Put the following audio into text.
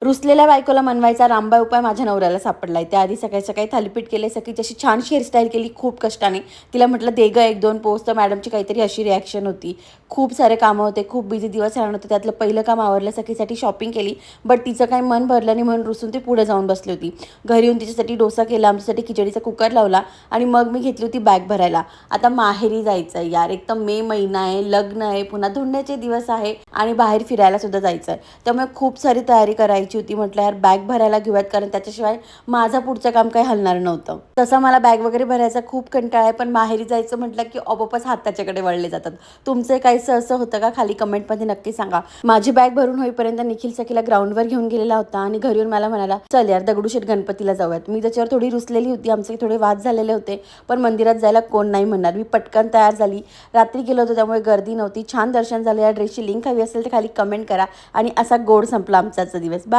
रुसलेल्या बायकोला मनवायचा रामबाण उपाय माझ्या नवऱ्याला सापडलाय. त्याआधी सकाळी सकाळी थालीपीठ केले, सगळी तशी छानशी हेअरस्टाईल केली खूप कष्टाने. तिला म्हटलं दे गं 1-2 पोस्ट, तर मॅडमची काहीतरी अशी रिॲक्शन होती. खूप सारे कामं होते, खूप बिझी दिवस राहणार होते. त्यातलं पहिलं काम आवरलं, सखीसाठी शॉपिंग केली. बट तिचं काही मन भरलं नाही म्हणून रुसून ती पुढे जाऊन बसली होती. घरी येऊन तिच्यासाठी डोसा केला, आमच्यासाठी खिचडीचा कुकर लावला आणि मग मी घेतली होती बॅग भरायला. आता माहेरी जायचं आहे यार, एक तर मे महिना आहे, लग्न आहे, पुन्हा धुंड्याचे दिवस आहे आणि बाहेर फिरायला सुद्धा जायचं आहे. त्यामुळे खूप सारी तयारी करायची होती. म्हटलं यार बॅग भरायला घेऊयात, कारण त्याच्याशिवाय माझं पुढचं काम काही हलणार नव्हतं. तसं मला बॅग वगैरे भरायचा खूप कंटाळा आहे, पण माहेरी जायचं म्हटलं की आपोआपच हात त्याच्याकडे वळले जातात. तुमचे काहीसं असं होतं का? खाली कमेंटमध्ये नक्की सांगा. माझी बॅग भरून होईपर्यंत निखिल सखीला ग्राउंडवर घेऊन गेलेला होता आणि घरी येऊन मला म्हणाला, चल यार दगडूशेठ गणपतीला जाऊयात. मी त्याच्यावर थोडी रुसलेली होती, आमचे थोडे वाद झालेले होते, पण मंदिरात जायला कोण नाही म्हणणार. मी पटकन तयार झाली. रात्री गेलो होतो त्यामुळे गर्दी नव्हती. छान दर्शन झालं. या ड्रेसची लिंक हवी असेल तर खाली कमेंट करा. आणि असा गोड संपला आमचा दिवस. बाय.